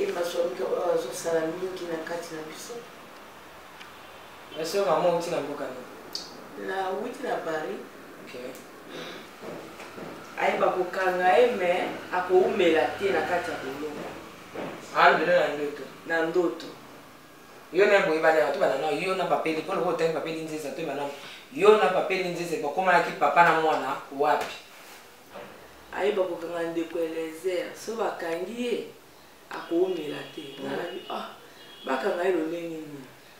et ma soeur qui salami qui na kati na biso. Ma soeur maman aussi na mboka na wuti na Paris. OK. Aïe bakokanga mais akoumela te na kati ya bolongo. Na ndoto. Yo na boyi bana to bana yo na papeli pour le hotel papeli nzeza to bana yo na papeli nzeza bakoma ki papa na mwana wapi. Aïe bakokanga ndeko Eliezer so bakangi ye akoumela te. Ah bakanga elo lengi ni.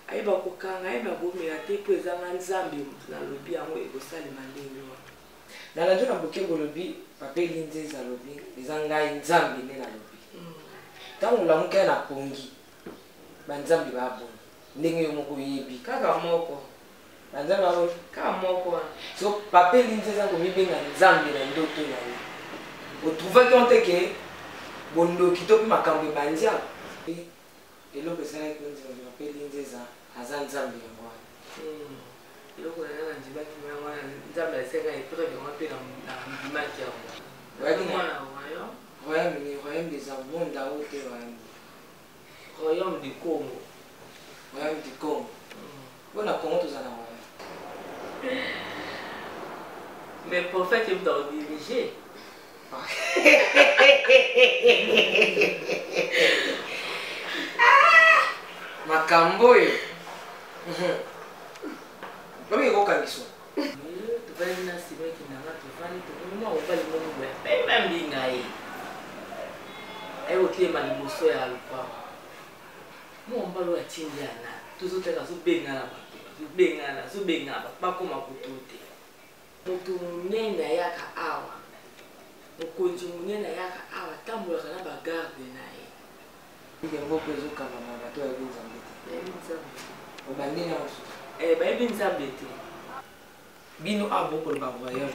Aïe bakokanga ye bakoumela te po ezanga nzambe na lobi yango ekosalema ndenge wa. Na la jona boke bolobi papeli nzeza lobi ezanga nzambe ne na lobi. Tango la muke na pongi banzambi babo ndenge yo moko yebi kaka moko banzambi babo kaka moko so papeli nzeza ko mibenga nzambe na ndoto na yo o trouver que on te ke bondo kitopi makambo bandia eloko esala ko nzambe papeli nzeza aza nzambe ya mwana eloko na njibaki mwana nzambe asenga epreuve yango pe na ndimaki yango mwana royaume des abondes à haute royaume du Congo. Royaume du Congo. On a Congo tous en royaume. Mais le prophète il doit diriger. Makambo yo. Comment il va ça? Tu vas aller dans ce mec qui n'a pas de famille, tu vas aller dans le monde. Même bingaï. Et au climat de Mosso et Alpha. Moi, on va le tirer là. Tout ce qui est là, c'est bengala. C'est bengala. Pas comme à côté. Mutumune na yaka awa. Mukonji mune na yaka awa. Tambula kana bagarde na ye. Ngembo pezo kama na bato ya binzambe. Binzambe. Obandeni na osu. Ba binzambe te. Bino aboko le bavoyeur.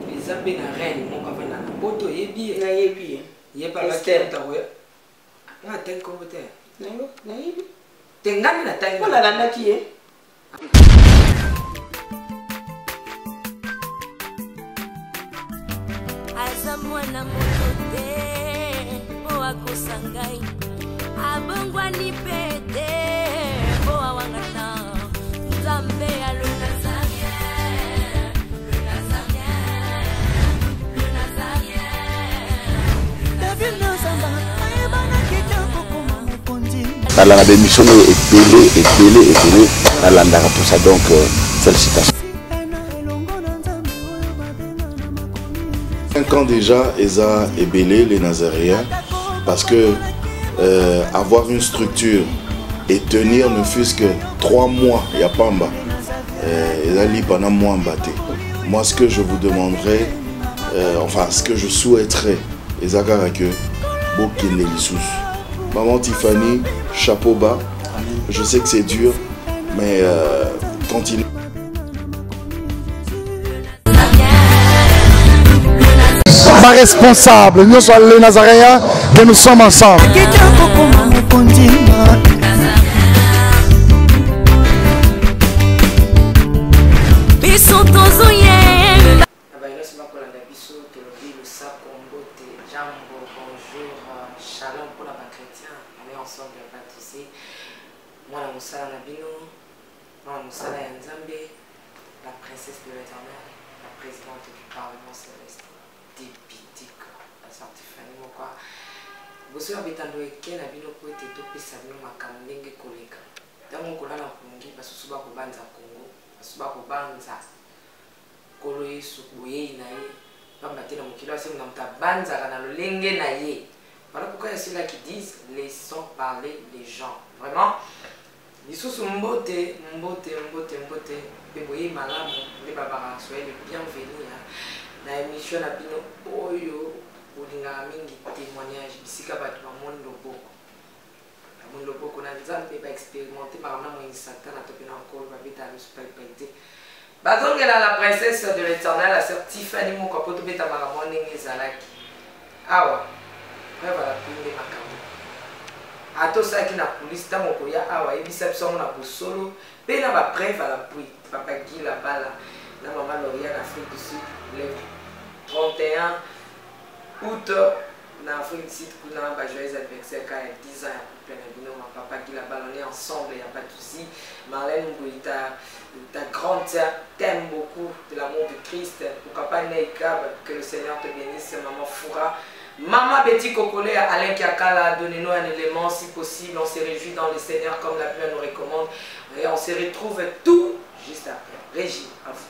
Bizambe na reine mon kavana na poto yebi. Na yebi. Il pas la terre ta na ten ko te nango na yebi tengani na tan ko la landa ki e aza mwana motote po akosangai abongwani pete po awangata nzambe alona la démission est belé à l'andara pour ça donc félicitations. 5 ans déjà Eza est belé les Nazaréens parce que avoir une structure et tenir ne fût-ce que 3 mois il y a Pamba Eza li pendant moi mbaté. Moi ce que je vous demanderais enfin ce que je souhaiterais Eza que Bokele Lissous. Maman Tiffany, chapeau bas. Je sais que c'est dur, mais continue. Ma responsable, nous sommes les Nazaréens, que nous sommes ensemble. Shalom pour la chrétien, on est ensemble, pas de soucis. Moi, la Moussala Nabino, moi, la Moussala Yanzambe, la princesse de l'éternel, la présidente du Parlement céleste, Dipitique, la sortie Fanny Mokwa. Vous savez, Betando Eke, Nabino, pour être topé, ça vient ma kamenge koleka. Dans mon colon en Congo, parce que souvent, au Banza Congo, parce que souvent, au Banza, Koloé, Soukoye, Naye, pas matin, mon kilo, c'est mon Banza, dans le Lenge Naye. Voilà pourquoi il y a ceux-là qui disent laissons parler les gens. Vraiment, les sous mbote, beboye malamu, les babara, soyez les bienvenus. Dans l'émission à Bino, Oyo, Olinga Mingi, témoignage, ici qu'à battre mon lobo. Mon lobo qu'on a déjà expérimenté, par exemple, il Satan a topé encore, va vite à l'hospitalité. Bazong est la princesse de l'éternel, la sœur Tiffany Mokopoto Beta Maramon Zalaki. Awa. Preuve à la pluie de Makambo. Ato ça qui n'a police, tant qu'on y a awa, et biception on a pour solo, mais n'a pas preuve à la pluie. Papa qui la balle, la maman Lauriane Afrique du Sud, le 31 août na félicite pour un joyeux anniversaire quand il y a 10 ans ma papa qui l'a ballonné ensemble, il n'y a pas de souci. Marlène Mboui, ta grande sœur t'aime beaucoup de l'amour de Christ. Pourquoi pas Neika, que le Seigneur te bénisse, maman Foura. Maman Betty Kokole, Alain Kiakala, donnez-nous un élément si possible. On se réjouit dans le Seigneur comme la Bible nous recommande. Et on se retrouve tout juste après. Régie, à vous.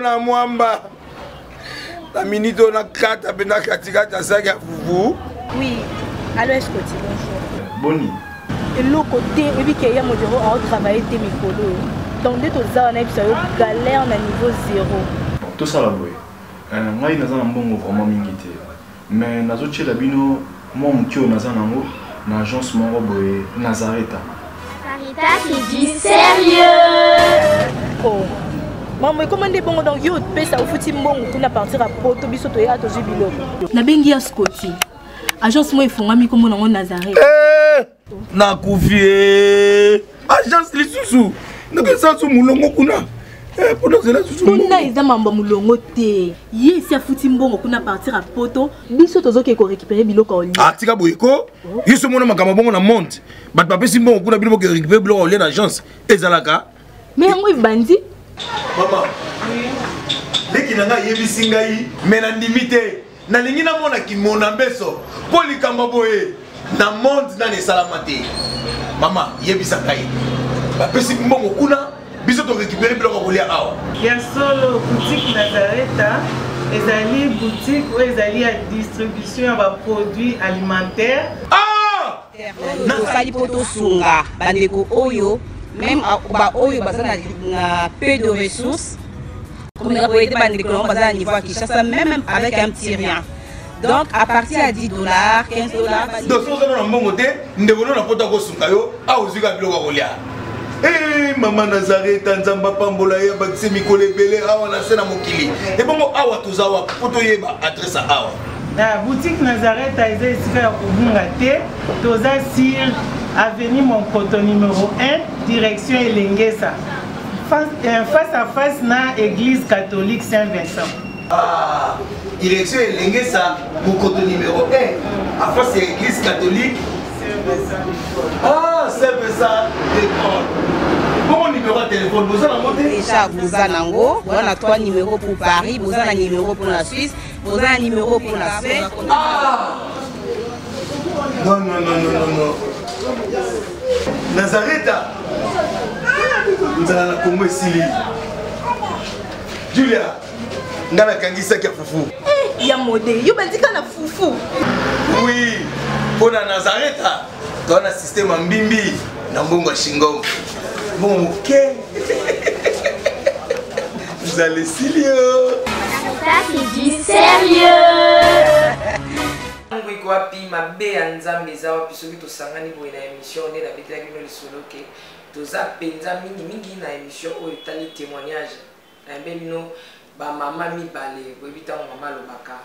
na mwamba na minito na kata bena katikata saki ya fufu. Oui, alors est-ce que tu bonjour. Boni. Et le côté et puis qu'il y a mon bureau à travailler tes micros. Donc dès que ça on a eu galère na niveau 0. Tout ça là boy. Ngai naza na mbongo vraiment mingi te. Mais nazo tchela bino moi mutio naza nango na agence moko boy Nazareta. Sarita qui dit sérieux. Oh. Maman, comment est bon donc yo pèse au fouti mbongo kuna partir à poto biso to ya to jubilo. Na bengi ya Scotty. Agence moi ifungami comme nango Nazareta. Na kufie. Agence lisusu. Ndeke sansu mulongo kuna. Pour cela susu. Kuna iza mamba mulongo te. Ye si afuti mbongo kuna partir à poto biso tozo ke ko récupérer biloko oli. Ah tika boyeko. Yiso mona makama bongo na monte. Bat papa si mbongo kuna biloko ke récupérer biloko oli na agence. Ezalaka. Mais yango ibandi. Maman. Leki nanga yebisi ngai mena ndimite. Na lingi na mona ki mona mbeso. Poli kamba boye. Na monde na ne salamate. Mama yebisa ngai. Ba pesi mbongo kuna biso to récupérer biloko kolia awa. Ya solo boutique Nazareta, ezali boutique où ezali à distribution ya ba produits alimentaires. Ah! Na sali poto sunga bandeko oyo même ba oyo bazana na peu de ressources. Comme on a été bandeko bazana niveau Kinshasa même avec un petit rien. Donc à partir à $10, $15. Donc si on a un bon côté, nous devons nous apporter au sunga yo, à aux biloko kolia. Eh, maman Nazareth, Nzamba Pambola, Yabakse Mikole Bele, Awa Nasena Mokili. Et bon, Awa Touzawa, Potoyeba, adresse à Awa. La boutique Nazareth a été ici à Kubungate, Toza sur avenue Monkoto numéro 1, direction Elengesa. Face à face na église catholique Saint-Vincent. Ah, direction Elengesa, Monkoto numéro 1, à face à l'église catholique Saint-Vincent. Ah, Saint-Vincent d'école. Bon numéro de téléphone, vous avez monté déjà, vous avez on a 3 numéros pour Paris, vous avez un numéro pour la Suisse, vous avez un numéro pour la Suède. Ah non, non, non, non, non, non. Nazareth, nous allons la Congo Sili. Julia, nous allons kangisa kia fufu. Il y a modé, il y a fufu. Oui, pour la Nazareth, tu as un système en bimbi, dans Bongo Shingo. Bon, ok. Vous allez Silio. Ça c'est du sérieux. Ngwiko wapi mabe ya nzambe za wapi soki tosangani boye na émission ne na betaki no lisolo ke toza penza mingi na émission oyo etali témoignage na mbe bino ba mama mibale boyebi ntango mama alobaka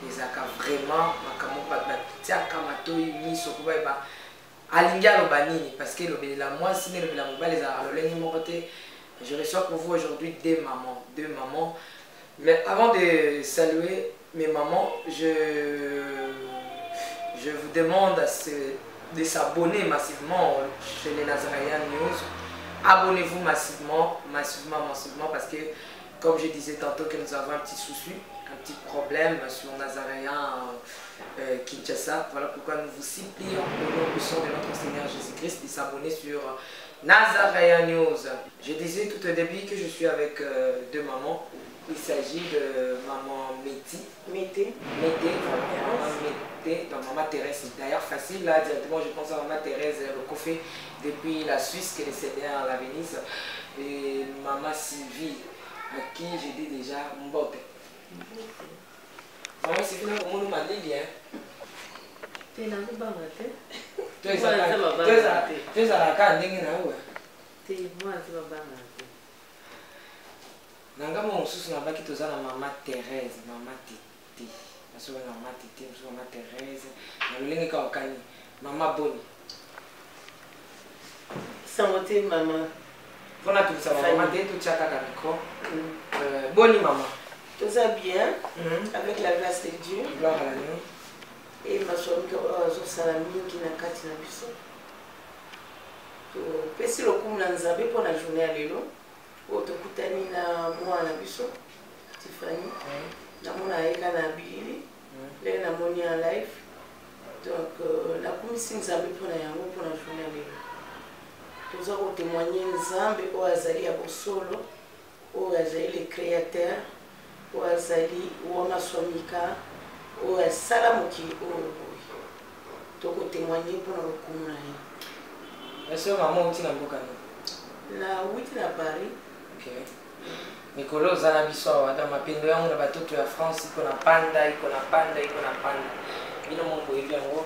ezalaka vraiment makambo batiaka matoi miso po bayeba alingi aloba nini parce que elobelela mwasi na elobela mobali ezalaka lolenge moko te. Je reçois pour vous aujourd'hui deux mamans. Mais avant de saluer mes mamans, je vous demande de s'abonner massivement chez les Nazaréens News. Abonnez-vous massivement parce que, comme je disais tantôt, que nous avons un petit souci, un petit problème sur Nazaréen Kinshasa. Voilà pourquoi nous vous supplions au nom du sang de notre Seigneur Jésus-Christ de s'abonner sur Nazaréen News. Je disais tout au début que je suis avec deux mamans. Il s'agit de maman Mété, donc maman Thérèse. D'ailleurs facile là, directement je pense à maman Thérèse Recoffé depuis la Suisse qui est décédée à la Venise. Et maman Sylvie, à qui j'ai dit déjà Mbote. Maman Sylvie, comment nous m'a dit bien. Tu es à la carte, nanga mo susu na baki toza na mama Thérèse, mama Titi. Parce que mama Titi, mama Thérèse, na lolenge ka okani, mama Boni. Sangote mama. Fona tout ça mama de tout chaka ka micro. Boni mama. Toza bien avec la grâce de Dieu. Gloire à l'agneau. Et ma soeur zo salami qui na kati na biso. To pesi lokumu na nzambe pour la journée à lelo. Otokutani na mwana biso Tiffany na mona eka na bili le na moni en live donc la kumisi nzambe pona yango pona journée lelo toza ko témoigner nzambe o azali ya bosolo o azali le créateur o azali o masomika o asala mokili o toko témoigner pona lokumu na ye. Est-ce que maman uti na mboka na uti na Paris. Okay. Mikolo zana biso wada mapendo yangu na batoto ya France iko na panda. Bino mongo hivi yango.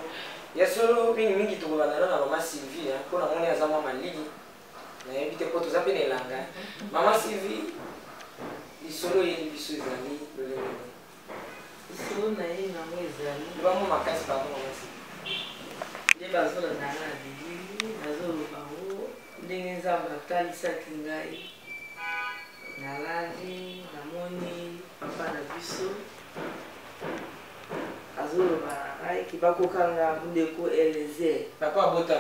Yeso mingi tukubana na mama Sylvie ko na moni azama maligi. Na ebite ko tozape na elanga. Mama Sylvie isolo yeli biso ezali lolenge. Isolo na ye na mwezali. Ba mo makasi ba mo makasi. Je bazo na na bili, bazo bawo ndenge nzamba talisaki ngai. Na lavi, na moni, papa na biso. Azoloba, ai kibakokanga ndeko Eliezer. Papa bota.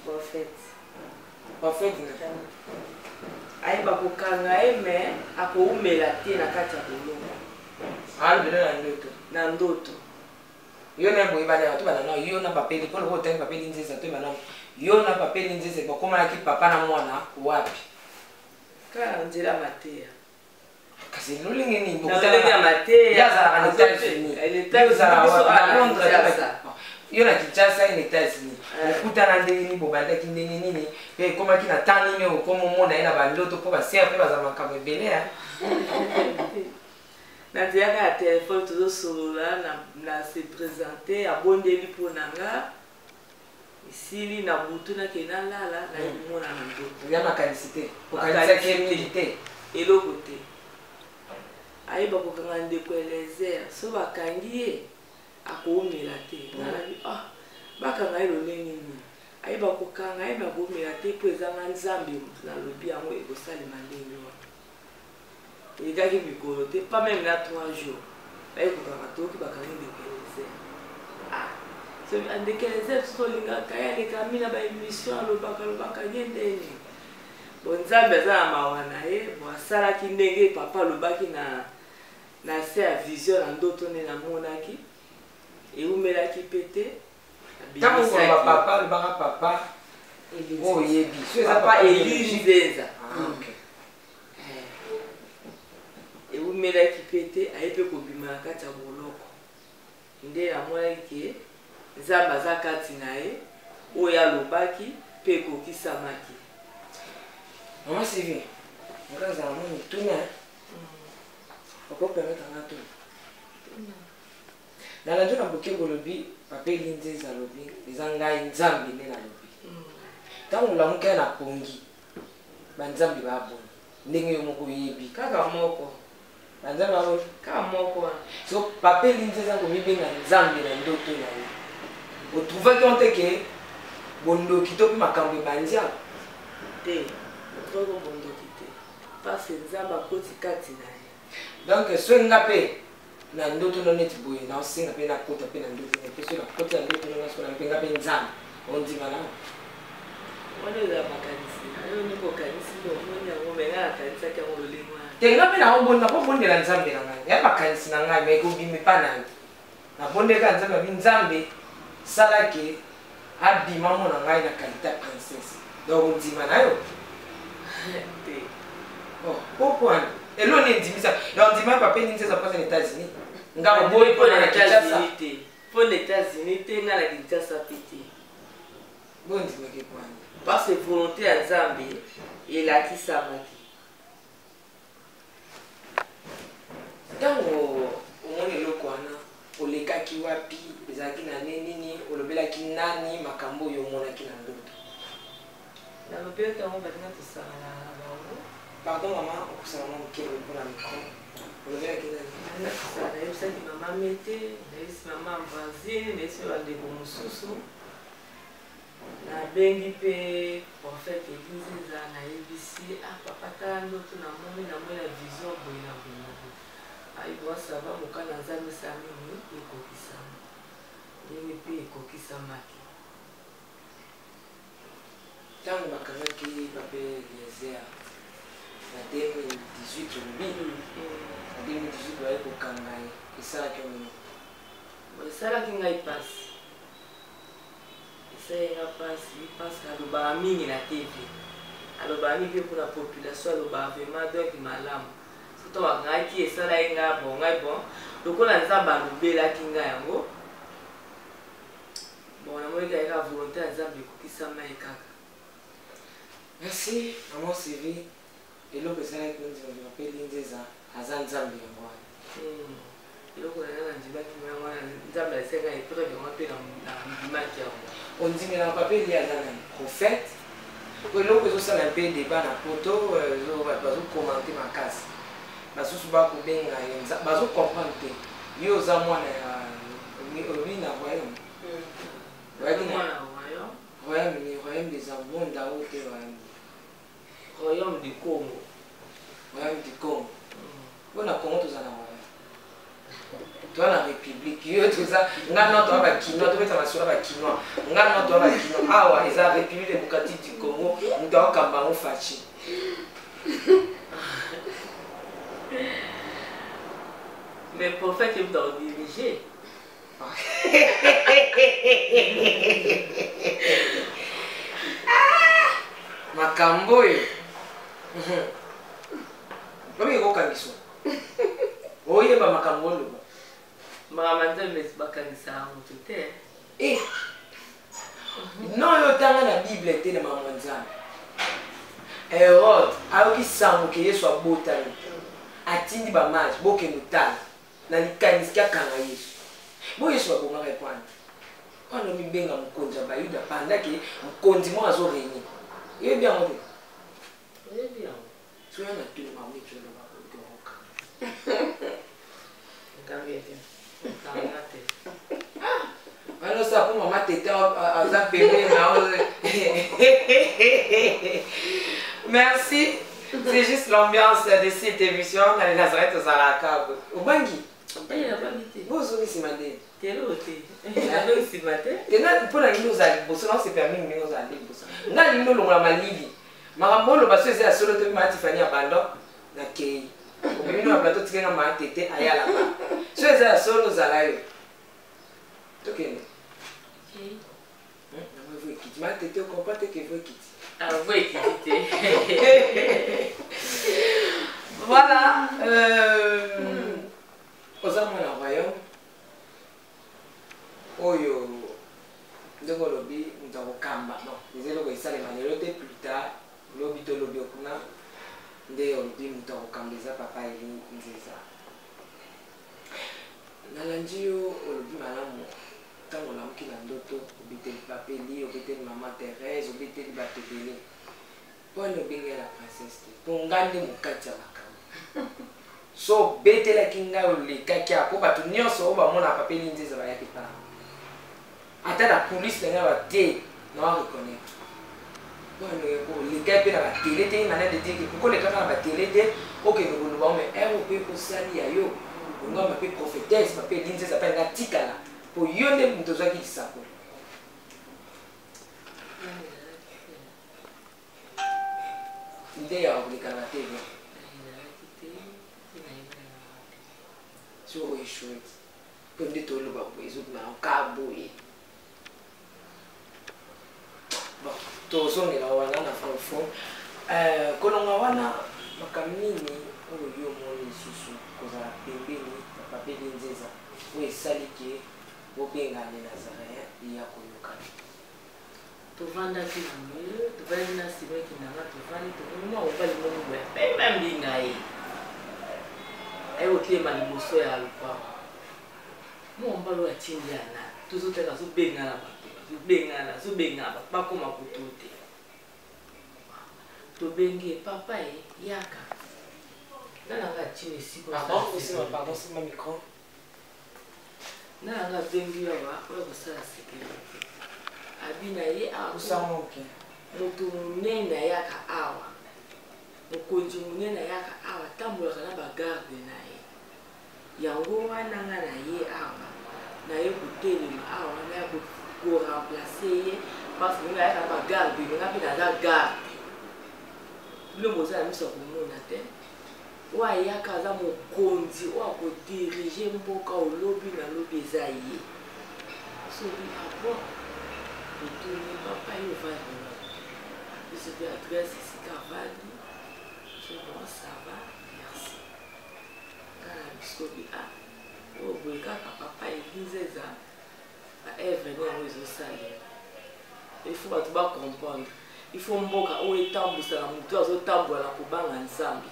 Prophète. Ai bakokanga eme akoumela te na kati ya bolongo. Albele na ndoto. Na ndoto. Yo na boyi bana to bana no yo na papeli ko lo hotel papeli nzeza to bana yo na papeli nzeza ko koma ki papa na mwana wapi ka nzela matea kasi lolingi ni bokutana na matea ya za na États-Unis yo za wa Londres yo na Kinshasa ni États-Unis ukutana ndeni bobanda kindeni nini pe koma ki na tani me ko mona ina bandoto po ba serve ba za makambo belea Nadia a téléphone tout solo là na se présenter abondeli pour nanga esili na butu nakenda lala nalimona na ndoto ya makanisite okanisite eloko te ayeba kokanga ndeko elezer so bakangi ye akoomela te bakanga ye lolenge nini ayeba kokanga ayeba koomela te mpo ezanga nzambe nalobi yango ekosalema ndenge wana ekaki mikolo te pas même na 3 jours bayekokanga toki bakangi ndeko elezer ndeko elezer tolingaka ye alekami na baémission alobaka ye ndenge bon nzambe aza na mawa na ye bon asalaki ndenge papa alobaki na se ya vision na ndoto nde namonaki eumelaki pe te ntango papa alobaka papa oyebi papa Eli Nzenza eumelaki pe te aye mpe kobima na kati ya boloko nde namonaki nzambe aza kati na ye oyo alobaki mpe ekokisamaki. Maman Sylvie, on va faire un tournoi. On peut permettre un tour. Dans la journée, on peut lobby, papa Lindsay Zalobi, les Angaï Zambi na lobby. Tant on l'a monté na pongi, Banzambi va bon. N'engue moko yebi, kaka moko. Banzambi va bon, kaka moko. So papa Lindsay Zalobi benga Zambi na ndoto na ye. Vous trouvez qu'on te que bondo kito makambo banzia te. Parce que nzamba koti kati na ye. Donc swenga pe na ndoto no net boye na osinga pe na kota pe na ndoto ne pe so na kota na ndoto no so na penga pe nzamba on dit mala wale za makanisi ayo ni ko kanisi no mwenye ngo menga kanisa kya ngo lengwa tenga pe na obona ko bonde la nzambe na ngai ya makanisi na ngai me ko bimi pa na bonde ka nzambe bi nzambe salake abima mo na ngai na kalita princesse donc on dit mala yo oh, pourquoi? Et l'on est dit ça. On dit même papa Lindsay ça passe aux États-Unis. Nga boy pour les États-Unis. Pour les États-Unis, tu nga la Kinshasa piti. Bon dit mais quoi? Parce que volonté à Zambie et la kisamaki. Dans au monde lokwana, oleka ki wapi, ezaki na nini, olobela ki nani makambo yo mona ki na ndoto. Na lobela ka mo batina to sala. Pardon maman, on s'en rend compte pour la micro. On le verra qui est ça qui maman mettait, maman voisine, mais sur la démonstration. La bengi pe prophète Église na ABC ah papa tando tu na momi na moya vision boina boina. Ai bo sava mukana nzambe sami ni ekokisama. Yemi pe ekokisamaki. Tango bakanaki pape Eliezer en 2018 en 2018 baye kokanga ye esalaki nini esalaki ngai pasi esalinga pasi parce que alobaka mingi na tv alobaka mingi mpe mpona population alobaka vraiment donc malamu surtout bakangaki esala ye ngai bon ngai bon lokola nzambe alobelaki ngai yango bon namoni kaka volonté ya nzambe ekokisama ye kaka. Merci maman Sylvie. Et l'autre c'est là que nous appelle Lindsay Azan Zambi yango. Eloko na nzimba ki mwa nzambe asenga epoka yango pe na mbimaki yango. On dit mais na papier il y a un prophète. Que l'autre ça un peu débat na poto bazo commenter ma case. Bazo suba ko benga yenza bazo comprendre te. Yo za mwana obi na royaume. Royaume des amours da ote royaume du Congo. Royaume du Congo. Bon na Congo tous en a. Toi la République, yo tout ça, nga no to ba kino, to beta masura ba kino. Nga no to ba kino. Awa eza République démocratique du Congo, nga okamba ngo fachi. Mais prophète il doit diriger. Makambo yo. Oye ko kangiso. Oye ba makambo lo. Makambo nzambe bakangisa mutu te. Non yo tanga na Bible te na makambo nzambe. Herod ayoki sango ke Yesu abotani. Atindi ba maj boke mutala. Na likanisi kya kanga Yesu. Bo Yesu abonga kwani. On a mis bien à mon compte, j'ai eu de pendant que mon condiment a réuni. Il est bien, on dit. Il est bien. Tu as tout le monde, tu as alors ça pour maman t'étais à bébé. Merci. C'est juste l'ambiance de cette émission dans les Nazareth aux Alaka. Au Bangui. Vous aussi, madame. T'es là aussi. Aussi, madame. Et là, pour la ligne, nous allons bosser. Non, c'est permis, mais nous allons bosser. Nous allons nous l'on la ligne. Marambo, le basso, c'est la seule de ma Tiffany Abandon. La Kei. Au milieu de la plateau, tu as ma tête à là-bas. C'est la seule aux Alaka. Ok. Vous quittez. Ma tête, on comprend que vous quittez. Ah, vous quittez. Voilà. Aux hommes dans le royaume. Oyo. Donc, lobby, nous avons Kamba. Non, les élèves, ils savent les manières plus tard. Lobby to lobby okuna. Nde lobby, nous avons Kamba, papa et Nzeza. Nalandio, lobby, madame. Tant on a un qui l'a d'autres, obité le papeli, obité le maman Thérèse, obité le batebele. Pour nous bénir la princesse, pour gagner mon katia la cam. So bête la kinga ou les kakia, pour pas tout nier sur mon papeli n'était pas y pas. Attends la police n'a pas été, non reconnaître. Pour nous les gars dans la télé, t'es une année de dire que pourquoi les gars dans la télé, ok nous voulons mais un ou peu pour sali ayo, on va m'appeler prophétesse, m'appeler l'inté s'appelle la tikala. Pour yonder mtoza qui ça pour l'idée à obliger la télé sur les choses pour des tout le bas pour les autres mais en cabouille bon tous on est là on a fait au fond quand on a wana makamini au yo moni susu koza pembeni papier d'inzeza oui saliki Bobenga les Nazaréens, il y a Koyokani. Tu vends dans le milieu, tu vas dans le cinéma qui n'a pas de vendre, tu vas au bal de même bingaï. Et au climat de Moussoua et Alpha. Moi, on parle de Tindiana, tout ce que tu as sous Bengala, sous Bengala, pas comme un couteau. Tu bengue, papa et Yaka. Dans la Tine ici, pardon, c'est ma micro. Na nga bengi yawa kwa kusala sécurité abina ye a usamoke mutu munene yaka awa mukonzi munene yaka awa tambola kana bagarde naye yango wana nga na ye awa na ye kotelema awa na ko remplacer ye parce que nga yaka bagarde nga pe na za garde bino bozala miso komona te wa yaka za mokonzi wa ko diriger mboka olobi na lobi eza ye so bi abo retourner papa yo va je sais bien adresse ici Cavani je bon ça va merci kana bisobi a o boy kaka papa elinzeza a venir en réseau salé il faut ba tuba comprendre il faut mboka o etambusa na mutu azotambola na kobanga nzambe.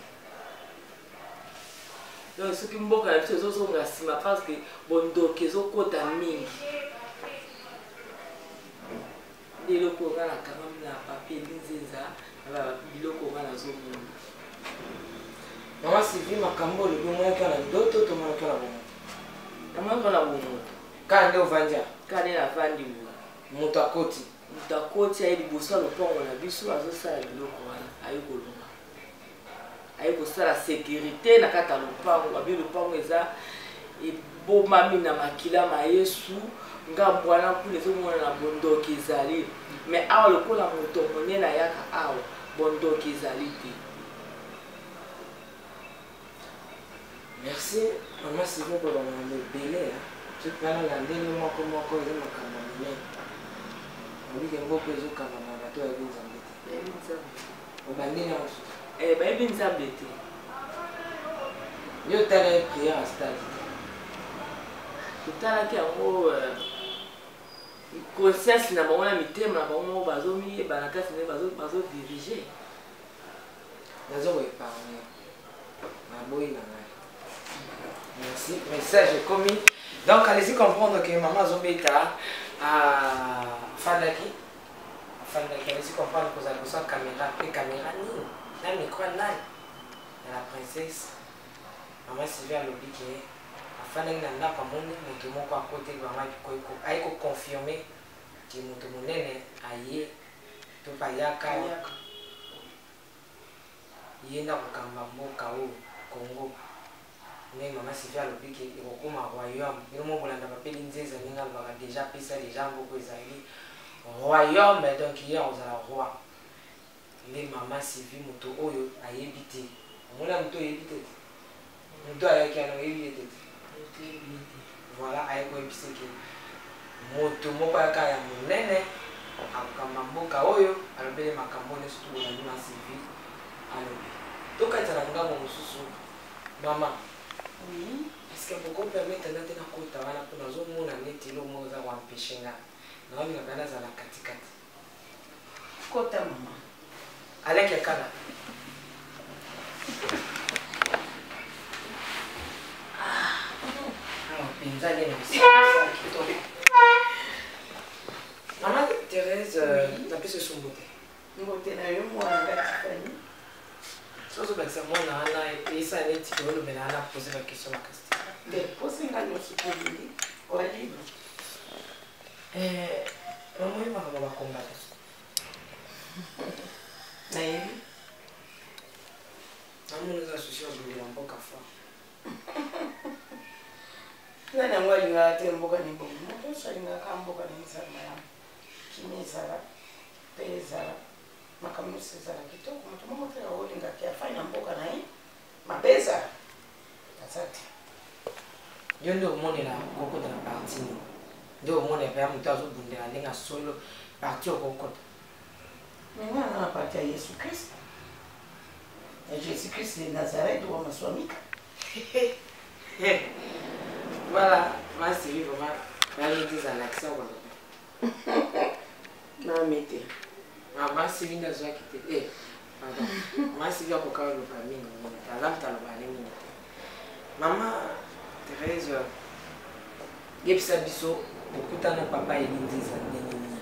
Donc, ce qui me dit que les choses sont parce que bon donc ils ont côté mingi. Les locaux ont la caméra, la papier, l'inzeza, la biloko ont la zone. Maman Sylvie Makambo le bon moyen qu'on a d'autres tout monde qu'on a bon. Comment qu'on a bon? Quand on va dire. Quand on a vendu. Mutakoti. Mutakoti a eu du bousson le pont on a vu sur la zone ça le locaux a eu colomba. Aye kosala sécurité na kata lupango babi lupango eza ebomami na makila ma Yesu ngambo wana kuna ezomona na bondoki ezali mais awa lokola moto monene ayaka awa bondoki ezali te. Merci maman Sylvie pour le belé tu peux aller la ndenge moko eza makambo monene olike mboko ezokamba na bato ya binzambe obandi na bayebi nzambe te yo tala prière à stade totalaki yango conscience na bango na mitema na bango bazomiyeba na kasi nde bazodirige nazokoepargne naboyi na ngai merci message commis donc allez-y comprendre que maman azobeta afandaki alisi comprendre kozala kosa caméra mpe caméra nini na micro nani ya la princesse mama Sylvie alobi ke afandaki na ndako amoni moto moko akote bango ayi koconfirme ke moto monene aye to bayaka ye na kokamba mboka oyo Congo mais mama Sylvie alobi ke ekokoma royaume bino mobolanda bapeli nzeza ndenge alobaka déjà apesa déjà mboko ezali royaume donc ye ozala roi nde mama Sylvie moto oyo ayebi te omona moto oyebi te moto ayaki ana oyebi te voilà aye koyebisa ke moto moko ayaka ya monene akokamba mboka oyo alobeli makambo nyonso tobolandi mama Sylvie alobi tokatisa na ngambo mosusu mama est-ce que beaucoup permettre na tena kota wana po nazomona neti lo moko za kwampeshe nga naolinga mpe nazala katikati kota mama aleki akala mpenza nde mama Thérèse napesi osumbu te mbote na yo mwana ngatifani tozobakisa mwana wana esa neti toolobela ana pose bakestion makasi te pose nga nyonso tobili olibre mamoyebaka babakombata nayebi namoni eza susi obundela mboka fa nani yango alingaka te mboka ni bongo moto nyonso alingaka mboka na ezala ya kini ezala mpe ezala makambo nyonso ezala kitoko moto moko te olingaki afai na mboka na ye mabe ezala aza te yo nde omonela kokota na parti nini nde omonela mpe ya moto azobundela ndenge asolo parti okokota menga na parti ya Yesu Christ ya Jésus Christ de Nazareth wa maswamika voilà merci vraiment balediza l'accent koloba na mete mama Sylvie ndazwaki te pardon mama Sylvie akoka oloba mingi azamuti aloba ale mingi te mama Thérèse yebisa biso okutana papa Elinziza ndenge nini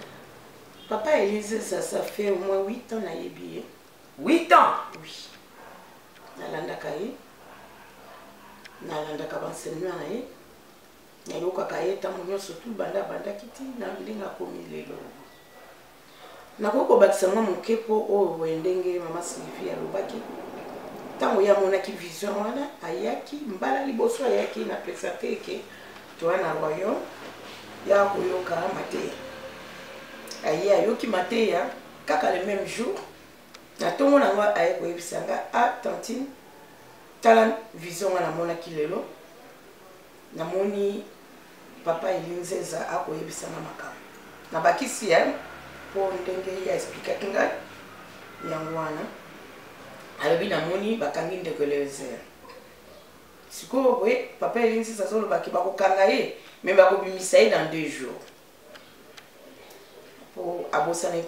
papa Elinziza ça fait au moins 8 ans nayebi ye 8 ans oui nalandaka ye nalandaka baenseignement na ye nayokaka ye ntango nyonso tu bandaki ti na ndenge akomi lelo nakoki kobakisa mwa moke mpo oyo boye ndenge mama Sylvie alobaki ntango ye amonaki vision wana ayaki mbala liboso ayaki na pesa te eke toa na royaume ya koyoka mateya aye ayoki mateya kaka le même jour na ntongo nango aye koyebisa nga tantine tala vision wana namonaki lelo namoni papa Elinziza akoyebisanga makambo nabakisi ya mpo ndenge ya explikaki ngai yango wana alobi namoni bakangi ndeko Eliezer sikoyo boye papa Elinziza azolobaki bakokanga ye me bakobimisa ye dans 2 jours po abosani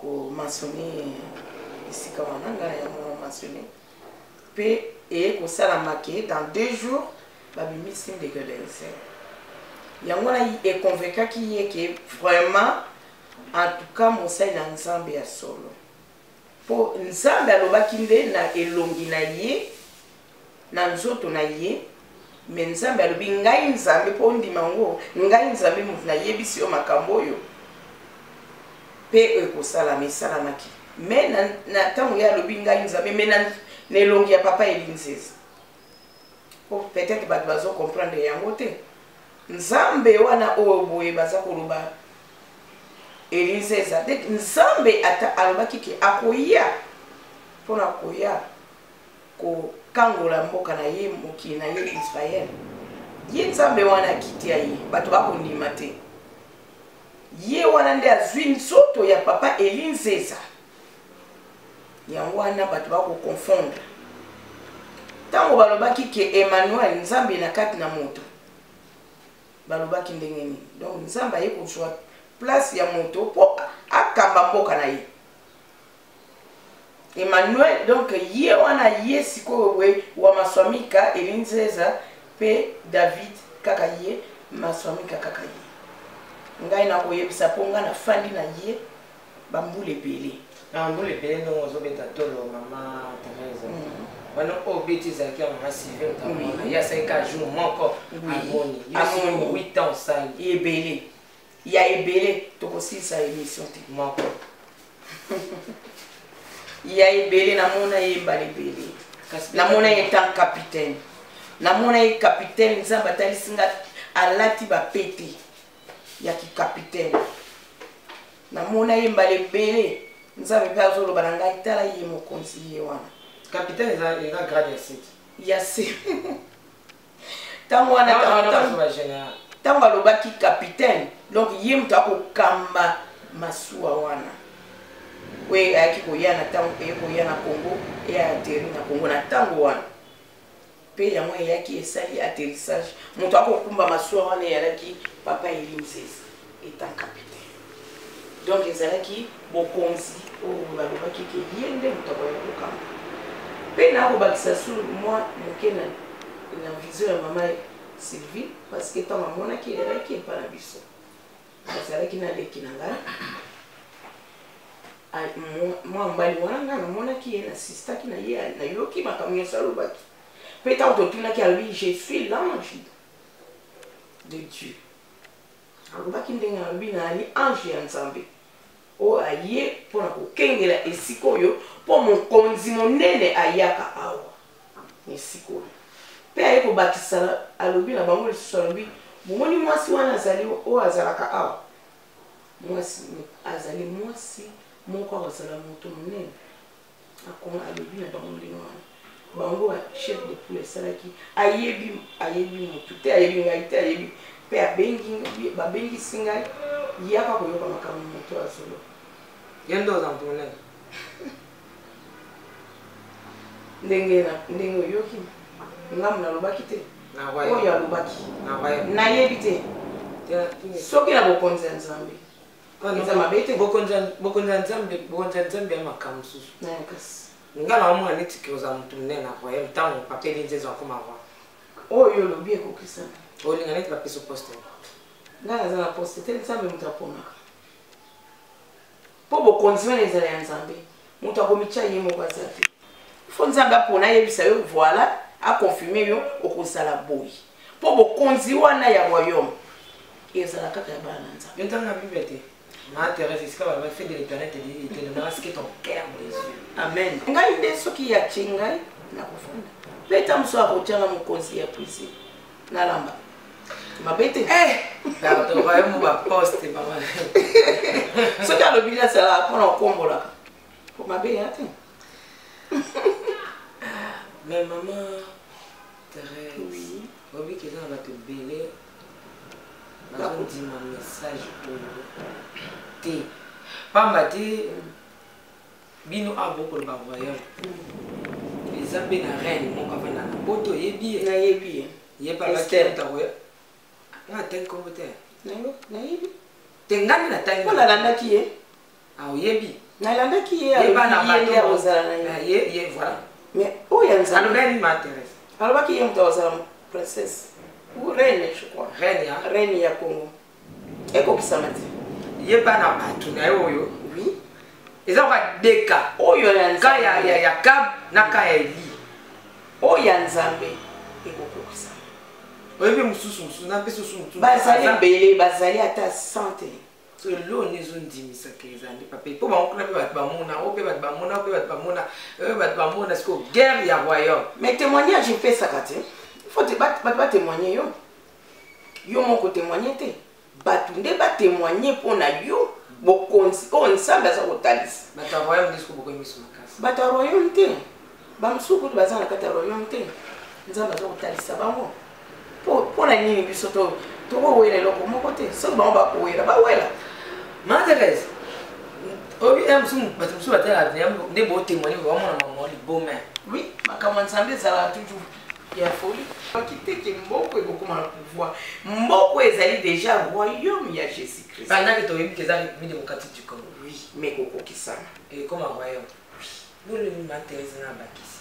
komensione esika wana ngai na yango mensione mpe eye kosalamaki dans 2 jours babimisi ndeko Eliezer yango na econvaincaki ye ke vraiment en tout cas mosali na nzambe ya solo po nzambe alobaki nde na elongi na ye na nzoto na ye me nzambe alobi ngai nzambe mpo ndima yango ngai nzambe moto nayebisi yo makambo oyo mpe ekosalama esalamaki me na ntango ye alobi ngai nzambe me na elongi ya papa Elinziza po peut-être bato bazokomprendre yango te nzambe wana oyo boye baza koloba Elinziza te nzambe ata alobaki ke akoya mpona koya kokangola mboka na ye mokili na ye Israel ye nzambe wana akiti ya ye bato bakondima te ye wana nde azwi nzoto ya papa Elinziza yango wana bato bakokonfondre ntango balobaki ke Emmanuel nzambe na kati na moto balobaki ndenge nini donc nzambe aye kozwa place ya moto mpo akamba mboka na ye Emmanuel donc ye wana ye sikoyo boye wa maswamika Elinziza mpe David kaka ye maswamika kaka ye ngai nakoyebisa mpo nga nafandi na ye bambula ebele bambula ebele ndongo ozobeta tolo mama Thérèse wana obeti ezalaki ya mama Sylvie otamona ye asalika jour moko amoni 8 ans osali ebele ya ebele tokosilisa émission te moko ya ebele namona ye mbala ebele namona ye tant capitaine namona ye capitaine nzambe atalisi nga alati bapete ya kicapitaine namona ye mbala ebele nzambe mpe azoloba na ngai tala ye mokonzi ye wana capitaine eza grade ya site ya se ntango wana ntango alobaki capitaine donc ye moto akokamba masuwa wana oyo ayaki koya na ntango eye koya na congo eya atterri na congo na ntango wana mpe yango eyaki esali atterrissage moto akokumba masuwa wana eyalaki papa elimsesi etant capitaine donc ezalaki bokonzi oyo balobaki ke ye nde moto akoya kokamba mpe nakobakisa sur moi moke na vision ya mama Sylvie parce que ntango amonaki elelaki epa na biso azalaki na leki na ngai mwa mbali wana nga namonaki ye nasistaki na ye nayoki makambo nyonso alobaki mpe ntango totunaki alobi je suis l'ange de Dieu alobaki ndenge alobi naali ange ya nzambe oyo aye mpona kokengela esika oyo mpo mokonzi monene ayaka awa esika oyo mpe aye kobakisa alobi na bango lisusu alobi bomoni mwasi wana azali oyo azalaka awa mwasi azali mwasi moko akazala moto monene akoma alobi na bango ndenge wana bango chef de poule esalaki ayebi motu te ayebi ngai te ayebi mpe babengisi ngai yaka koyoka makambo moto azolo ye ndo oza moto monene ndenge oyoki ngambo nalobaki te oyo alobaki nayebi te soki na bokonzi ya nzambe eza mabe te bokonzi ya nzambe ya makambo mosusu nga na omona neti ke oza motu monene akoye ntango papeli nzezo akoma avwa oyo olobi ekokisana olinga neti bapesa poste nga naza na poste te nzambe moto aponaka mpo bokonzi wana ezala ya nzambe moto akomitya ye moko aza te fo nzambe apona ayebisa yo voila akonfirme yo okosala boyi mpo bokonzi wana ya royaume ezala kaka ya bana na nzambe yo ntango na bible te ma Thérèse esika baloba fait de l'éternel te donnera ce que ton cœur les yeux amen ngai nde soki yatie ngai nakofanda mpe ta mosu akotianga mokonzi ya prisi nalamba mabe te royaume baposte mama soki alobili asalaka mpona okombolaka po mabe ya te mais maman Thérèse obi ke eza na bato ebele bazondima message oyo te pamba te bino awa bokoloba voyage eza mpe na reine moko avanda na poto oyebi ye nayebi ye ye palakitakoya nga atangi kombo te nayebi te ngani natangi mpo nalandaki ye oyebi nalandaki ye alobiyende akozala na ye voilà mais oyo ya nzambe alobaki nini ma Thérèse alobaki ye moto akozala princesse ou reine je crois reine ya Congo ekokisama te ye bana bato na ye oyo eza koka deka oyo ka ya Kab na ka ya Eli oyo ya nzambe ekokokisama oyebi mosusu na mpe susu mosusu bazali ebele bazali ata sante eloni ezondimisaka ezali pape mpo bamokuna mpe bato bamona o mpe bato bamona o mpe bato bamona oyo bato bamona siko guerre ya royaume mais témoignage epesaka te faut bato batémoigne yo moko témoigne te bato nde batémoigne mpona yo bokonzi oyo nzambe aza kotalisa bato ya royaume nde siko bokoyemiso makasi bato ya royaume te bamosusu kutu baza na kati ya royaume te nzambe aza kotalisa bango mpona nini biso tokowela eloko moko te soki bango bakowela bawela ma Thérèse obi bato mosusu batala nde botémoigne bamona mama liboma oui makambo ya nzambe ezalaka toujours ya folie bakiteke mboko ekokoma na pouvoir mboko ezali déjà royaume ya Jésus Christ pendant que toyebi ke eza république démocratique du Congo oui mais kokokisana ekoma royaume lolemi ma Thérèse na bakisi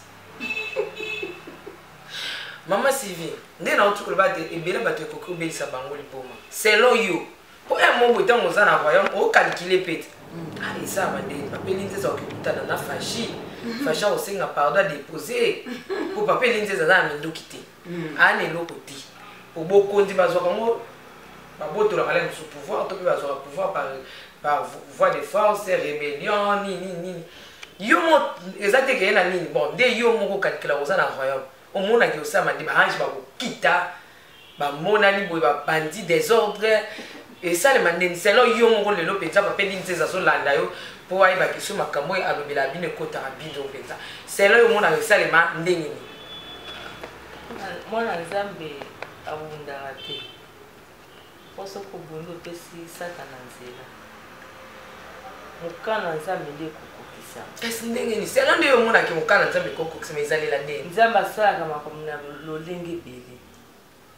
mama Sylvie nde nauti koloba te ebele bato ekoki obelisa bango liboma selon yo Pour un moment, autant on a un royaume, on calcule peut-être. Ah, et ça, ma dé, papa Lindsay a occupé dans la fachi. Fachi a aussi un pardon à déposer. Pour papa Lindsay a un mendo quitté. Ah, n'est l'autre côté. Pour beaucoup de bases, beaucoup de la malade sous pouvoir, tout peut avoir pouvoir par voie de force, rébellion, ni. Yo mo exactement qu'il y a une ligne. Bon, dès yo mo calcule aux un royaume. Au monde a qui aussi m'a dit, bah, je vais quitter. Bah, mon ami, bah, bandit, désordre. Et ça, les mandats, c'est là où on le lopé, ça va payer une saison là, pour aller baquer sur ma camoye à l'obéla bine côte à bidon. C'est là où on a ça les mandats. Moi, l'ensemble à Wundarate. Pour ce que vous nous pesez, ça t'en a. Mon cas, l'ensemble est coco. C'est là où on a qui mon cas, l'ensemble est coco, c'est mes années l'année. Nous avons ça comme le lingue bébé.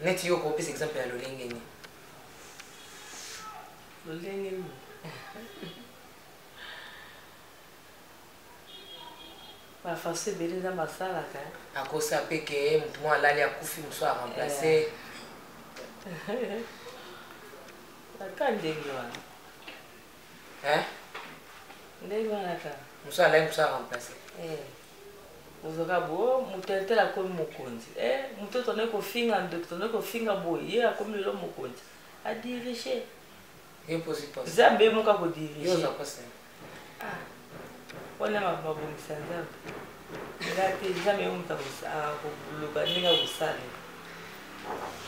Net yo ko pese exemple ya lolenge ni. Lolenge ni. Ba fase bele za masala ka. Akosa peke mtu mwa lali akufi mso a remplacer. Ndenge wana. Ndenge wana ka. Mso ala mso a remplacer. Uzoka bo mutetela ko mokonzi mutoto ne ko finga ndokto ne ko finga boy ye akomi lo mokonzi a diriger impossible zambe muka ko diriger yo za kosa wala mababungisa zambe ngati zambe mutabusa ko luka ninga busale.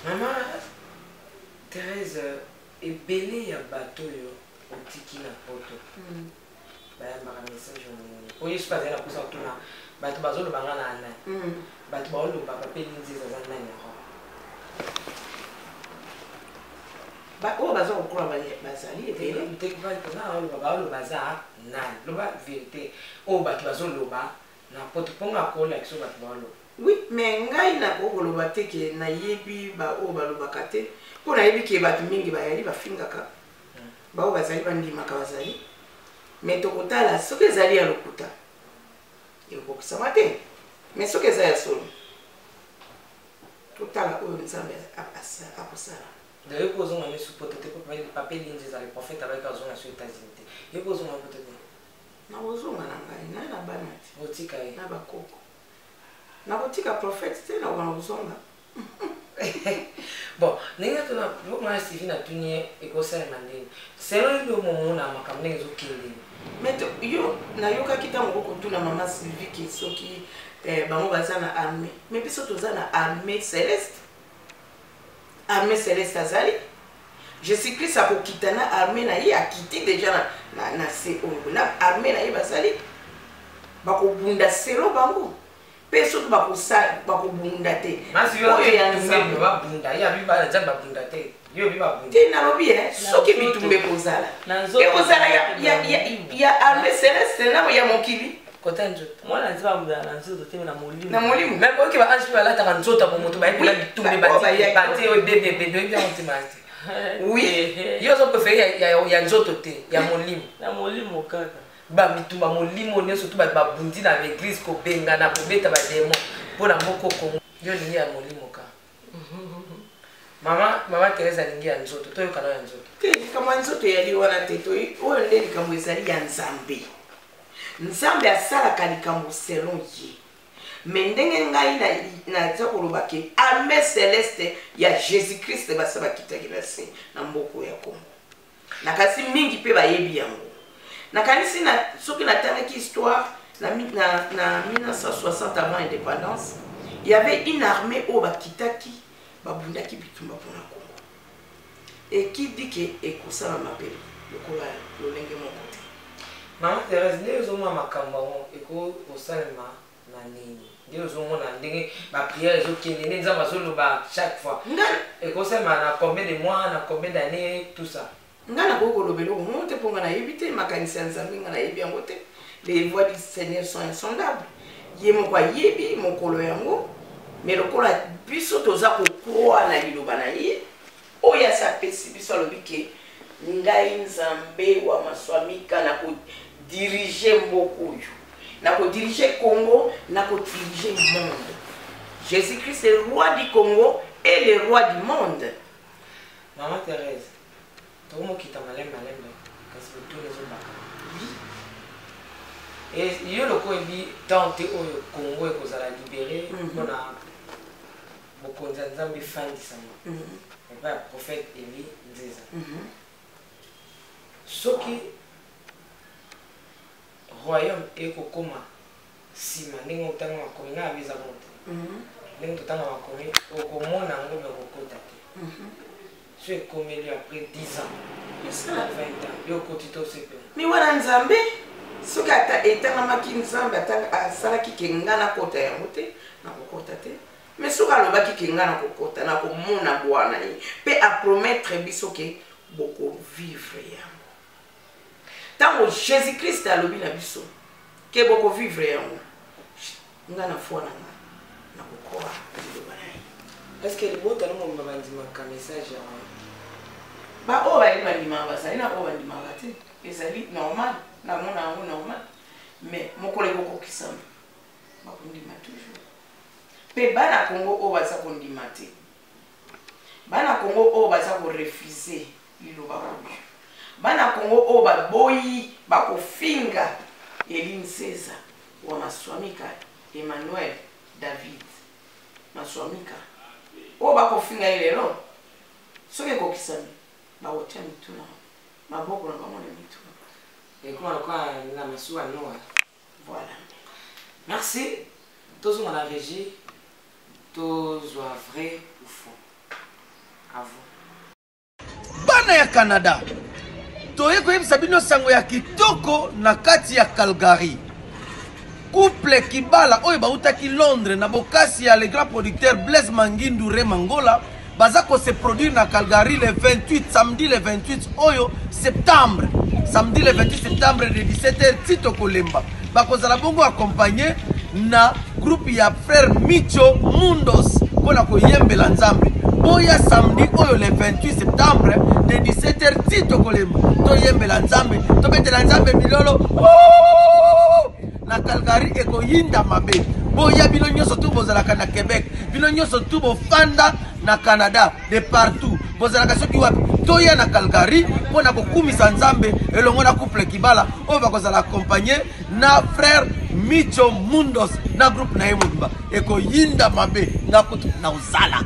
Maman Thérèse ebele ya bato yo otiki na poto ba ma message on oyi pas na kusa tuna bato bazolo bangana na bato baolo papa pe Lindsay za nani ho ba o bazo okura bazali ebele mtek ba na olo baolo baza na lo ba vérité o bato bazolo ba na poto ponga ko like so bato baolo. Oui, mais ngai na ko koloba te ke na yebi ba o balobaka te po na yebi ke bato mingi bayali bafingaka ba o bazali bandimaka bazali mais tokotala soki ezali ya lokuta ekokisama te mais soki eza ya solo totala oyo nzambe akosala. D'ailleurs, posons un sous potote pour papier Lindsay les prophètes avec un zone aux États-Unis. Je pose un potote. Na ozonga na ngai na banati. Otika ye. Na bakoko. Na kotika prophète te na wana ozonga. Bon, nenga tuna moi Stevie na tunie ekosa mandeni. C'est là le moment na makamne ezokende. Mais yo na yoka kita ngoko tuna mama Sylvie ki soki bango bazana armée. Mais biso tozana armée céleste. Armée céleste azali. Jésus-Christ a kokitana armée na ye a quitté déjà na CO. Na armée na ye bazali. Bako bunda selo bango. Peso bako sa bako bunda te. Oyo ya nzambe ba bunda. Ya biba na nzambe bunda te. Yo biba bunda. Te na lobi soki bitumbe kozala. E kozala ya armée céleste na ya mokili. Kota nzoto. Mwana nziba bunda na nzoto te na molimo. Na molimo. Même oki ba ange ba lata nzoto ba moto ba ikola bitumbe ba ti o bébé bien antimasti. Oui. Yo zo préféré ya nzoto te ya molimo. Na molimo kaka. Ba mitumba molimo ne surtout ba bundi na l'église ko benga na ko beta ba démon pona moko ko yo lingi ya molimo ka. Mama Teresa lingi ya nzoto to yo kana ya nzoto. Te kama nzoto yali wana te to o ndeli kama ezali ya nzambe. Nzambe asalaka likambo selon ye. Mais ndenge ngai na zakoloba ke armée céleste ya Jésus-Christ basaba kitaki na se na mboko ya Kongo. Na kasi mingi pe bayebi yango. Na kanisi na soki na tangaki histoire na 1960 avant l'indépendance, il y avait une armée au bakitaki babundaki bitumba pona Kongo. Et qui dit que ekosala mabele lokola lolenge moko te. Maman Thérèse ne zo mama makambo eko osalema na nini. Ndio zo mona ndenge ba prière zo kende ne nzamba zo loba chaque fois. Eko salema na combien de mois, na combien d'années, tout ça. Ngana koko lobelo monte ponga na yebite makanisa nzambe ngana yebi yango te. Les voies du Seigneur sont insondables. Yemo kwa yebi mokolo yango mais lokola biso toza ko croire na liloba na ye oya sa pesi biso lobike ngai nzambe wa maswamika na ko diriger mboko yo na ko diriger Congo na ko diriger monde. Jésus-Christ est le roi du Congo et le roi du monde. Maman Thérèse tokomokita malembe kasi botuni ezobaka. Et yo loko ebi tante oyo Congo ekozala libéré mpona bokonzi ya Nzambe efandisama epa ya prophète Eli Nzeza. Soki royaume ekokoma nsima ndenge otanga makomi nga abeza mote ndenge totanga makomi okomona yango me okokota te. So ekomeli après 10 ans 20 ans yo okoti to sepe mi wana Nzambe soki etangamaki Nzambe asalaki ke nga nakota yango te nakokota te, mais soki alobaki ke nga nakokota nakomona bwana ye mpe apromettre biso ke bokovivre yango ntango Jésus Christ alobi na biso ke bokovivre yango nga na foi na nga nakokoa liloba na ye. Est-ce que libota nomomba bandimaka message ya baoyo bayeli bandimaka bazali na oyo bandimaka te ezali normal namona yango normal, mais mokolo ekokokisama bakondima toujours mpe bana Congo oyo baza kondima te, bana Congo oyo baza korefuse liloba oyo, bana Congo oyo baboyi bakofinga Eli Nzeza wa Maswamika Emmanuel David Maswamika oyo bakofinga ye lelo soki ekokisami bakotia mituna maboko na bango na mituna. Et comment la massou à nous? Voilà. Merci. Tous on a régi. Tous vrai ou faux. À vous. Bana ya Canada. Toye koyebisa bino sango ya kitoko na kati ya Calgary. Couple Kibala oyo bautaki Londres na bokasi ya le grand producteur Blaise Mangindu Remangola baza ko se produire na Calgary le 28 samedi le 28 oyo septembre. Samedi le 28 septembre de 17h Tito Kolemba bakozala bongo accompagné na groupe ya frère Micho Mundos pona koyembela Nzambe boya samedi oyo le 28 septembre de 17h Tito Kolemba toyembela Nzambe tobetela Nzambe milolo na Calgary ekoyinda mabe boya bino nyonso tu bozalaka na Québec bino nyonso tu bofanda na Canada de partout bozalaka soki wapi toya na Calgary pona kokumisa Nzambe elongo na couple Kibala oyo bakozala accompagné na frère Micho Mundos na groupe na Emodimba ekoyinda mabe na kutu na uzala.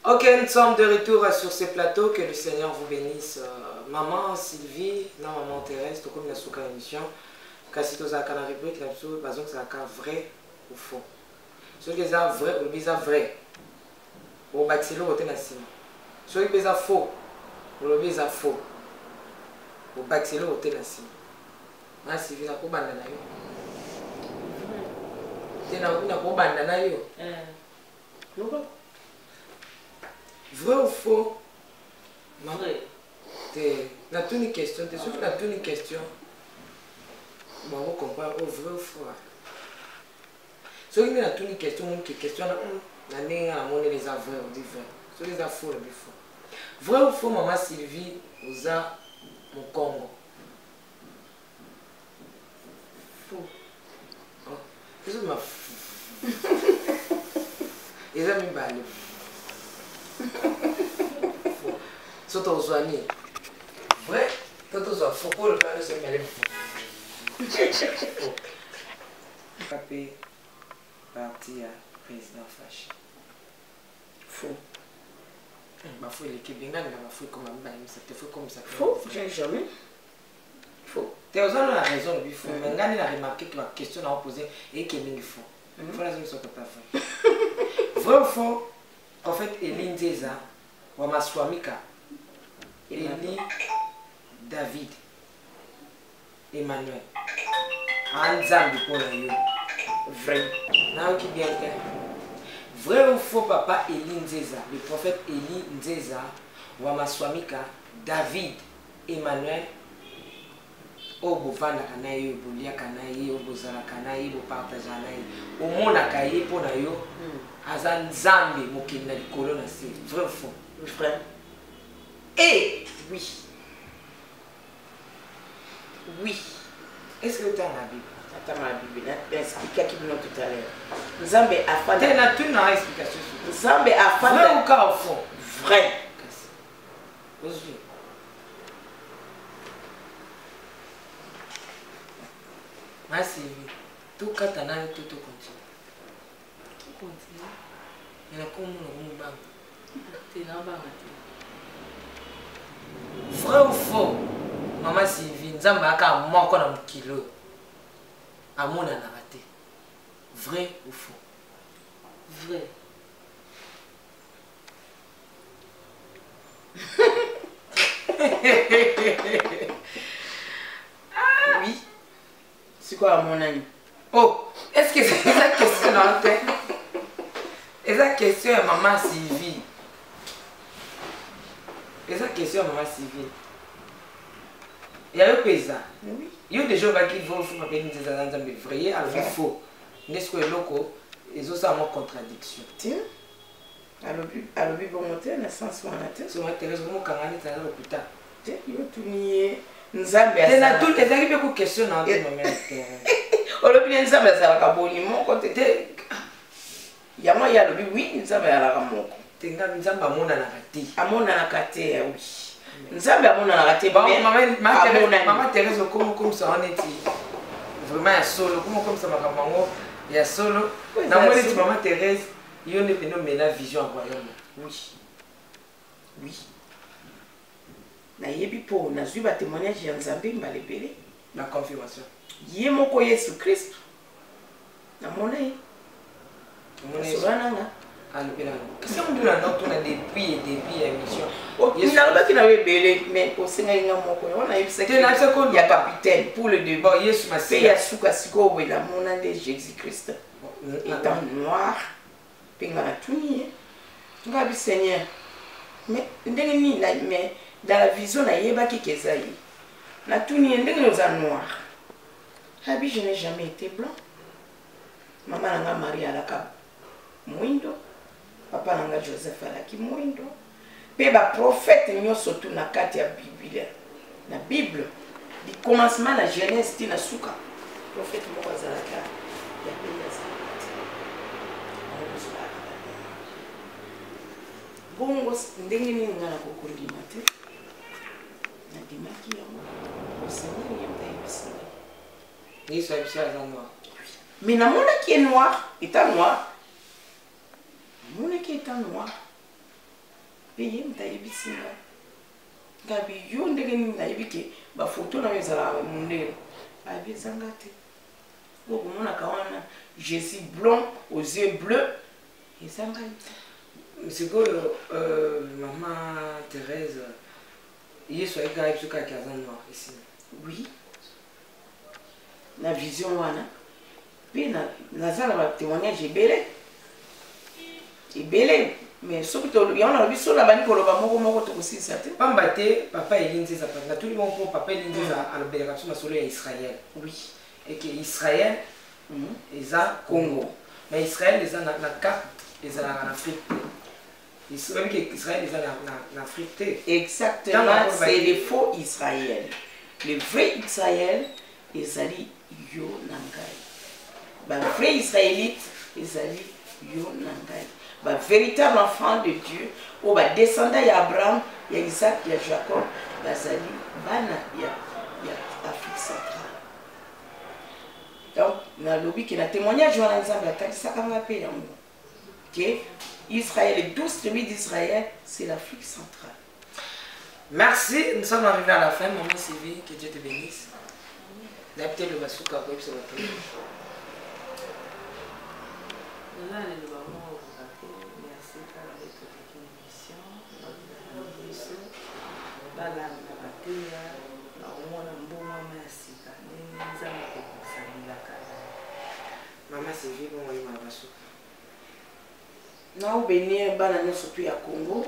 Ok, nous sommes de retour sur ce plateau. Que le Seigneur vous bénisse. Maman Sylvie, non maman Thérèse, tout comme la souka émission. Kasi tous à la rubrique là-dessus, parce que c'est un vrai ou faux. Ce qui est vrai ou bizarre vrai. Au baxilo au tenacima. Ce qui est faux ou le bizarre faux. Au baxilo au tenacima. Ah Sylvie, na ko banda na yo. Tena ko banda na yo. Vrai ou faux? Vrai. Na toute une question, t'es sûr que na toute une question. Bon, on comprend au vrai ou faux. Ce qui na toute une question, qui question na nenga na monnaie les avrais ou vrai. Ce les a faux le faux. Vrai ou faux maman Sylvie oza mon Congo. Faux. Oh, qu'est-ce que ma ils aiment baler. Surtout aux soignés. Vrai, quand on soit faux, pour le faire, c'est mêler faux. Capé, parti à président fâché. Faux. Ma foi, l'équipe bien gagne, ma foi, comme ça. Faux, j'ai jamais. Faux. Tu as la raison, il faut. Mais gagne a remarqué que la question a posée et qu'il est faux. Il faut la zone soit pas vrai. Vrai ou faux? En fait, Eli Nzeza, Wamaswamika, Eli David, Emmanuel, Anzambi pour la yo. Vrai. Now qui bien fait. Vrai ou faux papa Eli Nzeza, le prophète Eli Nzeza, Wamaswamika, David, Emmanuel, Obovana kanaye, Bolia kanaye, Obozala kanaye, Bopartage kanaye, Omona kaye pour la yo. Azan Zambi mokili na likolo na se. Vrai ou faux? Vrai. Et oui. Oui. Est-ce que tu as la Bible? Attends la Bible. Explique qui nous tout à l'heure. Nzambe afanda. Tu as une explication. Nzambe afanda. Vrai ou faux? Vrai. ozwi masivi tokata nayo to tokontinue ena komona komobanga vrai ou faux mama Sylvie nzambe aka moko na mokilo amonanaka te vrai ou faux vrai oui c'est quoi mon ami oh est-ce que c'est ça question dans tête eza question ya mama Sylvie eza question ya mama Sylvie yayo peza yo déjà obaki vo fo papeli nzeza nzambe vrai alors faux n'est-ce que eloko ezosala mwa contradiction tiens alobi bongo te na sens wana te so Thérèse omokanga neti na lopital te yo tuni ye nzambe ezalaki mpe ko question na te mama olobi ne nzambe azalaka boni moko te yango ye alobi wi nzambe azalaka moko te nzambe amonanaka te wi nzambe amonanaka te mama Thérèse okomokomisa wana neti vraiment ya solo okomokomisa makambo yango ya solo namoni neti mama Thérèse yo nde pene omela vision ya royaume oui nayebi mpo nazwi batémoignage ya nzambe mbala ebele na confirmation ye moko yesu kristu namona ye sobananga kasi mundula notuna depuis ya émission nalobaki na yo ebele mais osengai nga moko yango nayebisaki ya capitaine pour le débat yesu mpe ya suka sikoyo boye namona nde jésus christ étant noir mpe nga natuni ye nga bi seigneur mais ndenge nini mais dans la vision nayebaki ke eza ye natuni ye ndenge oza noir abi je n'ai jamais été blanc mama nanga marie alaka mwindo papa nanga joseph alaki mwindo mpe baprofete nyonso tu na kati ya biblia na bible du commencement na genèse ti na suka profete moko azalaka ya pei azalaka bongo ndenge nini nga na kokondima te nadimaki yango osengeli ye mtayebisa yesu abiso aza noir mais namonaki ye noir état noir namonaki état noir mpe ye mtayebisi nga ngabi yo ndenge nini nayebi ke bafoto na yo ezalaka mondele ayebi ezanga te okomonaka wana jésus blanc aux yeux bleus ezanga te sikoyo mama Thérèse yesu ayekaka biso kaka aza noir ici oui na vision wana mpe naza na batémoignage ebele mais soki yango nalobi so nabandi koloba moko tokosilisa te pamba te papa elinzeza natuli moko mpo papa elinzeza alobelaka biso masolo ya israel oui eke israel eza congo mais israel eza na carte ezalaka na afrique te oyebi ke israel eza na afrique te exactement c'est le faux israël le vrai israël ezali yo na ngai bavrai israélite ezali yo na ngai bavéritable enfant de dieu oyo badescendant ya abraham ya isaac ya jacob bazali bana ya afrique centrale donc nalobi ke na témoignage wana nzambe atalisaka nga mpe yango ke israël et 12 tribus d'israël c'est l'Afrique centrale. Merci, nous sommes arrivés à la fin, maman Sylvie, que Dieu te bénisse. D'habitude, le basouka pour sur votre merci pour votre émission. Maman Sylvie, bon, il m'a basouka. Na obénir bana nyonso tu ya Congo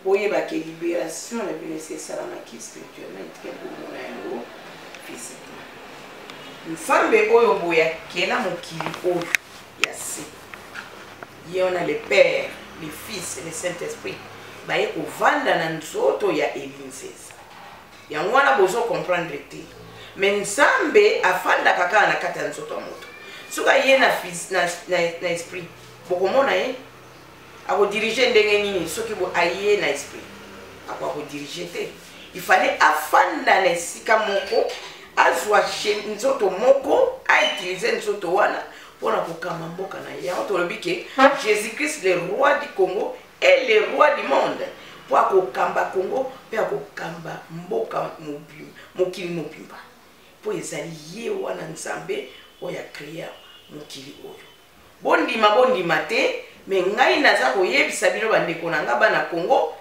boyeba ke libération na bino esalamaki spirituellement etike bomona yango physiquement nzambe oyo boya kela mokili oyo ya se ye on a le père le fils et le saint-esprit baye kovanda na nzoto ya elinzeza yango wana bozo comprendre te mais nzambe afandaka kaka na kati ya nzoto ya moto soka ye na esprit bokomona ye akodirige ndenge nini soki bo aye na esprit akwa redirige te. Il fallait afanda na esika moko azwa nzoto moko a utiliser nzoto wana pour kokamba mboka na ye. On tolobi ke Jésus-Christ le roi du Congo et le roi du monde pour kokamba Congo pe kokamba mboka mokili mobimba. Pour ezali ye wana nzambe oya créer mokili oyo. Bondima te mais ngai naza koyebisa bino bandeko na nga bana Congo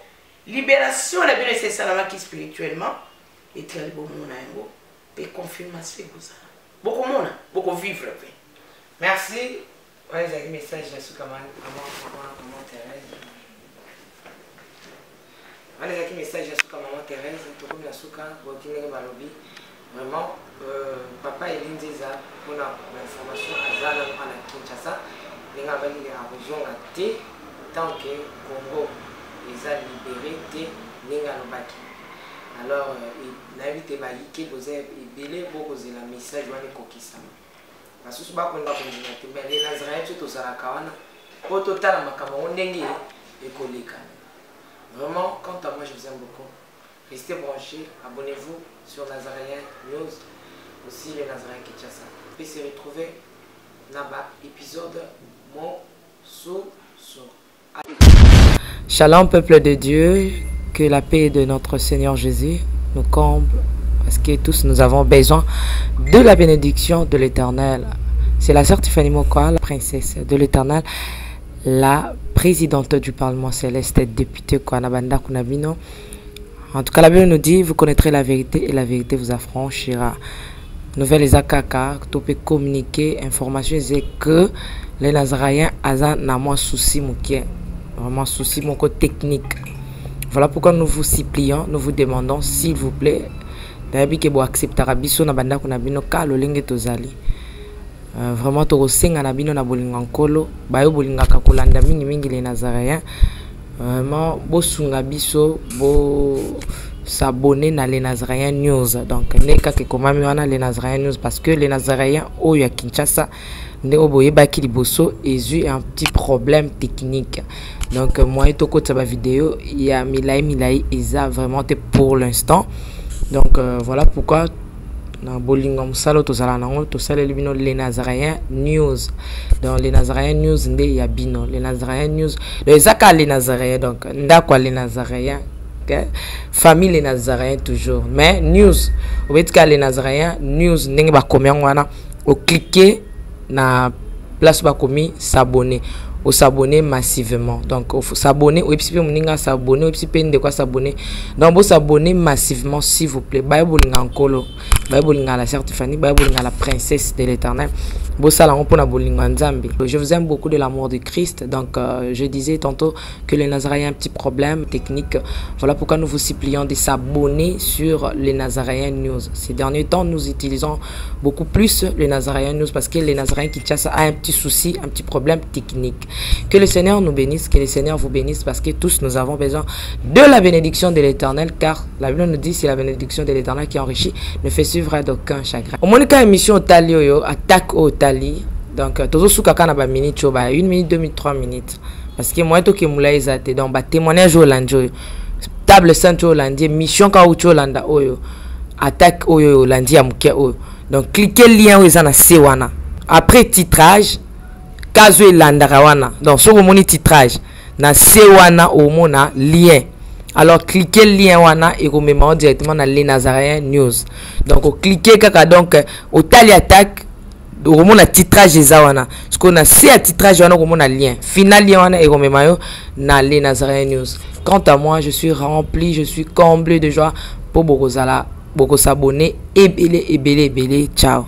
libération la bino c'est salamaki spirituellement et très bon mona yango pe confirmation ça. Beaucoup mona, beaucoup vivre pe. Merci. Ouais, j'ai un message là sous comment Thérèse. Allez, j'ai un message là sous comment Thérèse, tout comme la souka, botine balobi. Vraiment papa Elinzeza pour l'information azala à Kinshasa. Ninga bali la région a té tant que Congo les a libérés té ninga lobaki. Alors l'invité baïké bozé belé beaucoup de la message wana kokisama. Parce que ba konda konda té mais les Nazaréens tout za kawana au total makambo ndenge ekoleka. Vraiment quant à moi je vous aime beaucoup. Restez branchés, abonnez-vous sur Nazaréen News, aussi les Nazaréens Kinshasa. Puis se retrouver là-bas, épisode Shalom peuple de Dieu, que la paix de notre Seigneur Jésus nous comble, parce que tous nous avons besoin de la bénédiction de l'Éternel. C'est la sœur Tiffany Mokoa, la princesse de l'Éternel, la présidente du Parlement céleste, députée Kwanabanda Kunabino. En tout cas, la Bible nous dit, vous connaîtrez la vérité et la vérité vous affranchira. Nouvelle les akaka, tu peux communiquer, information, c'est que les Nazaréens ont moins souci, vraiment souci, mon côté technique. Voilà pourquoi nous vous supplions, nous vous demandons, s'il vous plaît, d'ailleurs que vous accepterez Abisso na banda kuna bino ka lo lenge tozali. Vraiment to senga na bino na bolinga nkolo, bayo bolinga ka kolanda mingi les Nazaréens. Vraiment bosunga biso bo s'abonner dans les Nazaréens News. Donc neka ke komami wana les Nazaréens News parce que les Nazaréens au ya Kinshasa ne oboye baki liboso ezu un petit problème technique. Donc moi et toko tsaba vidéo il y a milai eza vraiment pour l'instant. Donc voilà pourquoi na bolinga musalo tozala nango tosala libino les Nazaréens News. Dans les Nazaréens News nde ya bino les Nazaréens News les aka les Nazaréens donc ndakwa les Nazaréens famille les Nazaréens toujours mais news au fait que les Nazaréens news ndenge ba komia wana au cliquer na place ba komi s'abonner au s'abonner massivement donc il faut s'abonner au epipe moninga s'abonner au epipe de quoi s'abonner donc vous s'abonner massivement s'il vous plaît bible ngakolo bible ngala sœur Tiffany bible ngala princesse de l'Éternel je vous aime beaucoup de l'amour de Christ. Donc je disais tantôt que les Nazaréens ont un petit problème technique. Voilà pourquoi nous vous supplions de s'abonner sur les Nazaréens News. Ces derniers temps, nous utilisons beaucoup plus les Nazaréens News parce que les Nazaréens Kinshasa a un petit souci, un petit problème technique. Que le Seigneur nous bénisse, que le Seigneur vous bénisse parce que tous nous avons besoin de la bénédiction de l'Éternel car la Bible nous dit c'est la bénédiction de l'Éternel qui enrichit, ne fait suivre d'aucun chagrin. Au moins quand émission Talio attaque au Tali. Donc toujours sous kakana ba minute choba 1 minute 2 minutes 3 minutes parce que moi to ke mula ezate donc ba témoignage Holandais table sainte Holandais mission ka ucho Holanda oyo attaque oyo Holandais ya muke oyo donc cliquez lien oyo za na se wana après titrage kazo elandaka wana donc so ko moni titrage na se wana o mona lien. Alors cliquez le lien wana et vous mettez directement dans les Nazaréens News. Donc cliquez kaka donc au tali attaque au moment la titrage des wana. Ce qu'on a c'est à titrage wana au moment lien. Final lien wana et vous mettez dans les Nazaréens News. Quant à moi, je suis rempli, je suis comblé de joie pour Bokozala, beaucoup s'abonner et belé. Ciao.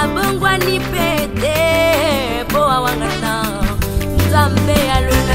Abongwa ni pete po awangana Zambe alona